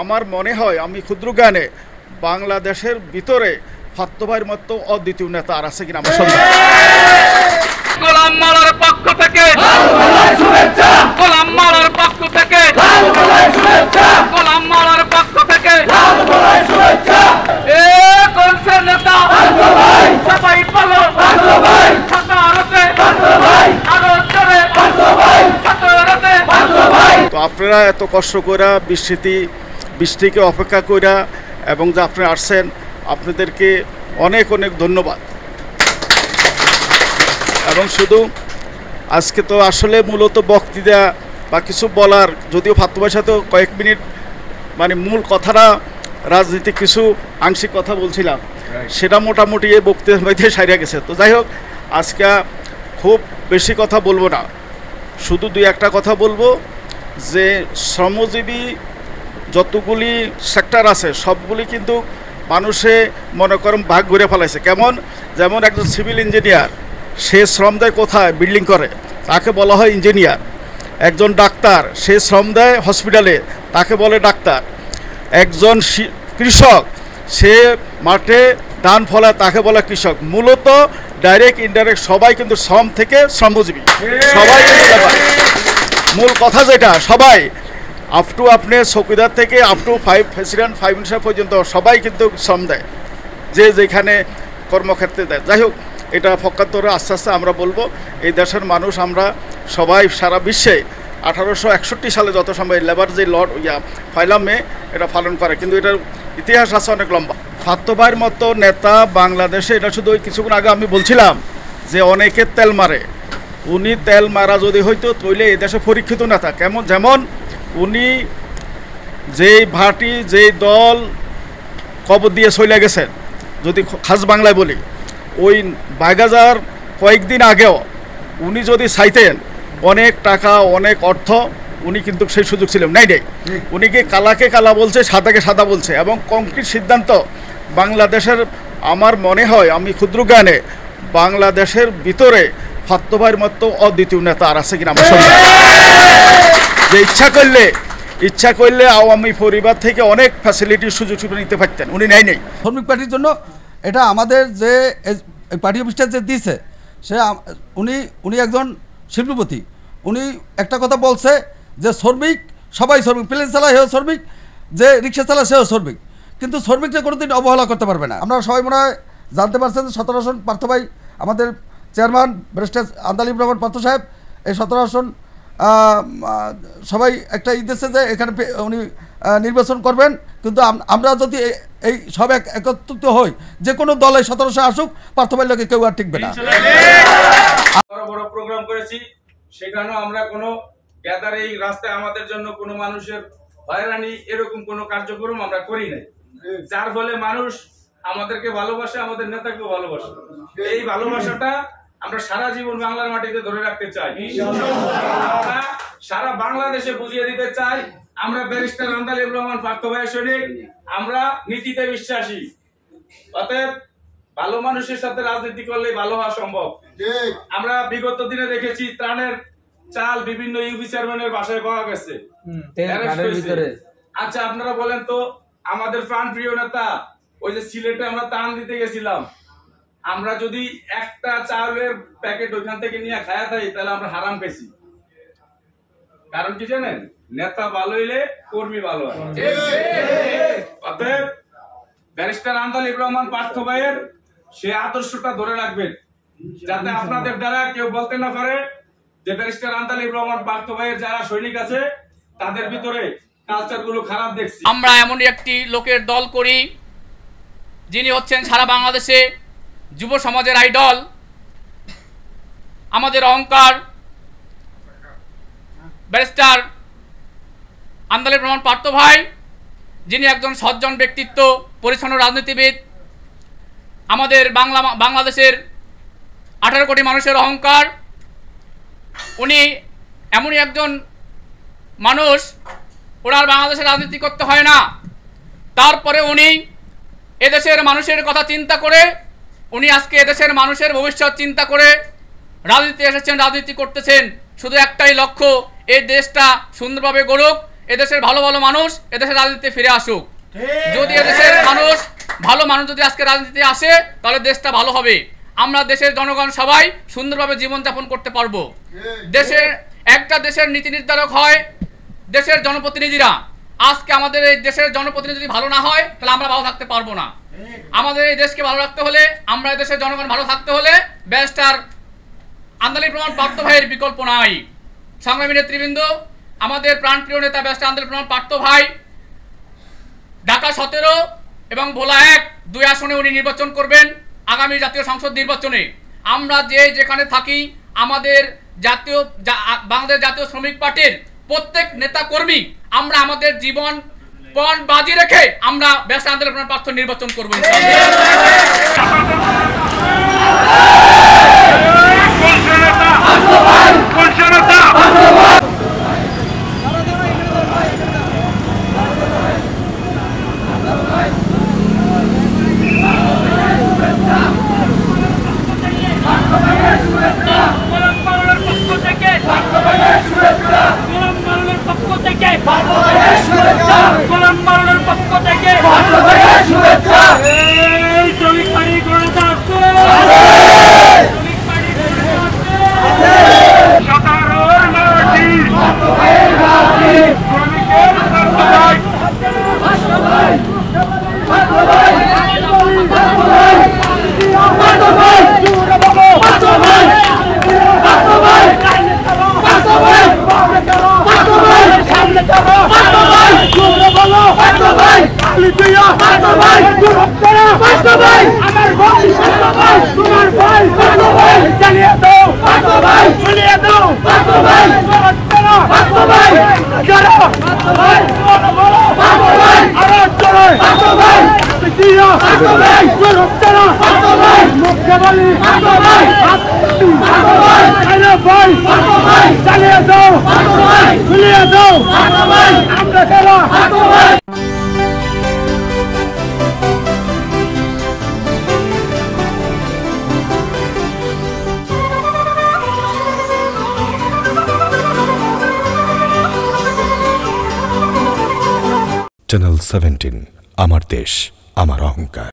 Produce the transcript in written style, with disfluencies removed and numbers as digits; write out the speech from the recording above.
আমার মনে হয় আমি ক্ষুদ্র জ্ঞানে বাংলাদেশের ভিতরে ফাত্তু ভাইয়ের মতো অদ্বিতীয় নেতা আর আছে কিনা আমার সন্দেহ। গোলাম মাওলার পক্ষ থেকে শুভেচ্ছা, গোলাম মাওলার পক্ষ থেকে শুভেচ্ছা, গোলাম মাওলার পক্ষ থেকে শুভেচ্ছা। এ কোনসের নেতা ভাই সবাই বলো ভাই ছাত্রতে ভাই আরো জোরে ভাই ছাত্রতে ভাই। তো আপনারা এত কষ্ট কইরা বৃষ্টিকে অপেক্ষা কইরা এবং যে আপনারা আসছেন আপনাদেরকে অনেক অনেক ধন্যবাদ। এবং শুধু আজকে তো আসলে মূলত বক্তৃতা বা কিছু বলার, যদিও ফাত্তু ভাইয়ের সাথে কয়েক মিনিট মানে মূল কথাটা রাজনীতিক কিছু আংশিক কথা বলছিলাম, সেটা মোটামুটি এই বক্তৃতার মধ্যে সারিয়া গেছে। তো যাই হোক, আজকে খুব বেশি কথা বলবো না, শুধু দুই একটা কথা বলবো যে শ্রমজীবী যতগুলি সেক্টর আছে সবগুলি কিন্তু মানুষে মনে করেন ভাগ ঘুরে ফেলাইছে। কেমন? যেমন একজন সিভিল ইঞ্জিনিয়ার, সে শ্রম দেয় কোথায়? বিল্ডিং করে, তাকে বলা হয় ইঞ্জিনিয়ার। একজন ডাক্তার, সে শ্রম দেয় হসপিটালে, তাকে বলে ডাক্তার। একজন কৃষক, সে মাঠে ধান ফলায়, তাকে বলে কৃষক। মূলত ডাইরেক্ট ইনডাইরেক্ট সবাই কিন্তু শ্রম থেকে শ্রমজীবী, সবাই কিন্তু মূল কথা যেটা, সবাই আপ টু আপনি চৌকিদার থেকে আপ টু প্রেসিডেন্ট 5 মিনিস্টার পর্যন্ত সবাই কিন্তু শ্রম দেয়, যে যেখানে কর্মক্ষেত্রে দেয়। যাই হোক, এটা পক্ষান্তরে আস্তে আস্তে আমরা বলবো এই দেশের মানুষ আমরা সবাই সারা বিশ্বে 1861 সালে যত সময় লেবার যে পয়লা মে এটা পালন করে, কিন্তু এটার ইতিহাস আছে অনেক লম্বা। ফাত্তু ভাইয়ের মতো নেতা বাংলাদেশে, এটা শুধু ওই কিছুক্ষণ আগে আমি বলছিলাম যে অনেকে তেল মারে, উনি তেল মারা যদি হইতো তৈলে এই দেশে পরীক্ষিত নেতা। যেমন উনি যেই ভাটি যেই দল কবর দিয়ে চলে গেছেন, যদি খাস বাংলায় বলি, ওই বাইগাজার কয়েকদিন আগেও উনি যদি চাইতেন অনেক টাকা অনেক অর্থ, উনি কিন্তু সেই সুযোগ ছিল নাই। উনি কি কালাকে কালা বলছে, সাদাকে সাদা বলছে, এবং কংক্রিট সিদ্ধান্ত বাংলাদেশের আমার মনে হয় আমি ক্ষুদ্র জ্ঞানে বাংলাদেশের ভিতরে ফাত্তু ভাইয়ের মতো অদ্বিতীয় নেতা আর আছে কিনা আমার সন্দেহ। যে ইচ্ছা করলে আওয়ামী পরিবার থেকে অনেক ফ্যাসিলিটির সুযোগ সুবিধা নিতে পারতেন, উনি নেই। শ্রমিক পার্টির জন্য এটা আমাদের যে পার্টি অফিসটা যে দিয়েছে, সে উনি একজন শিল্পপতি। উনি একটা কথা বলছে যে শ্রমিক সবাই শ্রমিক, প্লেন চালায় সেও শ্রমিক, যে রিক্সা চালায় সেও শ্রমিক, কিন্তু শ্রমিকরা কোনোদিন অবহেলা করতে পারবে না। আমরা সবাই মনে হয় জানতে পারছেন যে 17 আসন পার্থ ভাই, আমাদের চেয়ারম্যান ব্যারিস্টার আন্দালিব রহমান পার্থ সাহেব, এই 17 আসন সবাই একটা দিচ্ছে যে এখানে উনি নির্বাচন করবেন। কিন্তু আমরা যদি এই সব একত্রিত হই, যে কোনো দলে 1700 আসুক, পার্থ ভাইয়ের লোকে কেউ আর টিকবে না। বড় বড় প্রোগ্রাম করেছি, সেখানেও আমরা কোনো গ্যাদারিং রাস্তায় আমাদের জন্য কোনো মানুষের হয়রানি এরকম কোনো কার্যক্রম আমরা করি নাই, যার ফলে মানুষ আমাদেরকে ভালোবাসে, আমাদের নেতাকেও ভালোবাসে। এই ভালোবাসাটা আমরা সারা জীবন বাংলার মাটিতে ধরে রাখতে চাই, আমরা সারা বাংলাদেশে বুঝিয়ে দিতে চাই আমরা ব্যারিস্টার আন্দালিব রহমান পার্থ ভাইয়ের সৈনিক, আমরা নীতিতে বিশ্বাসী। অতএব ভালো মানুষের সাথে রাজনীতি করলে ভালো হওয়া সম্ভব। আমরা বিগত দিনে দেখেছি ত্রাণের চাল বিভিন্ন ইউপি চেয়ারম্যানের বাসায় পাওয়া গেছে। আচ্ছা, আপনারা বলেন তো, আমাদের প্রাণপ্রিয় নেতা ওই যে সিলেটে আমরা ত্রাণ দিতে গেছিলাম, আমরা যদি একটা চাউলের প্যাকেট ওইখান থেকে নিয়ে খায়া থাকি, তাহলে আমরা হারাম পেয়েছি। কারণ কি জানেন? নেতা ভালো হইলে কর্মী ভালো হয়। অতএব ব্যারিস্টার আন্দালিব রহমান পার্থ ভাইয়ের সে আদর্শটা ধরে রাখবেন, যাতে আপনাদের দ্বারা কেউ বলতে না পারে যে ব্যারিস্টার আন্দালিব রহমান পার্থ ভাইয়ের যারা সৈনিক আছে তাদের ভিতরে কালচার গুলো খারাপ দেখছি। আমরা এমনই একটি লোকের দল করি যিনি হচ্ছেন সারা বাংলাদেশে যুব সমাজের আইডল, আমাদের অহংকার, ব্যারিস্টার আন্দালিব রহমান পার্থ ভাই, যিনি একজন সজ্জন ব্যক্তিত্ব, পরিচ্ছন্ন রাজনীতিবিদ, আমাদের বাংলাদেশের 18 কোটি মানুষের অহংকার। উনি এমনই একজন মানুষ, ওনার বাংলাদেশের রাজনীতি করতে হয় না, তারপরে উনি এদেশের মানুষের কথা চিন্তা করে, উনি আজকে এদেশের মানুষের ভবিষ্যৎ চিন্তা করে রাজনীতি এসেছেন, রাজনীতি করতেছেন। শুধু একটাই লক্ষ্য, এই দেশটা সুন্দরভাবে গড়ুক, এদেশের ভালো ভালো মানুষ এদেশের রাজনীতিতে ফিরে আসুক। যদি এদেশের ভালো মানুষ যদি আজকে রাজনীতিতে আসে তাহলে দেশটা ভালো হবে, আমরা দেশের জনগণ সবাই সুন্দরভাবে জীবনযাপন করতে পারবো। একটা দেশের নীতি নির্ধারক হয় দেশের জনপ্রতিনিধিরা। আজকে আমাদের এই দেশের জনপ্রতিনিধি যদি ভালো না হয় তাহলে আমরা ভালো থাকতে পারবো না। আমাদের এই দেশকে ভালো রাখতে হলে, আমরা এই দেশের জনগণ ভালো থাকতে হলে ব্যারিস্টার আন্দালিব রহমান পার্থ ভাইয়ের বিকল্প নাই। সংগ্রামী নেতৃবৃন্দ, আমাদের প্রাণপ্রিয় নেতা ব্যারিস্টার আন্দালিব রহমান পার্থ ভাই ঢাকা 17 এবং ভোলা 1-2 আসনে উনি নির্বাচন করবেন আগামী জাতীয় সংসদ নির্বাচনে। আমরা যেখানে থাকি, আমাদের বাংলাদেশ জাতীয় শ্রমিক পার্টির প্রত্যেক নেতা কর্মী আমরা আমাদের জীবন পণ বাজি রেখে আমরা ব্যারিস্টার আন্দালিব রহমান পার্থ নির্বাচন করবো চ্যানেল 17 আমার দেশ আমার অহংকার।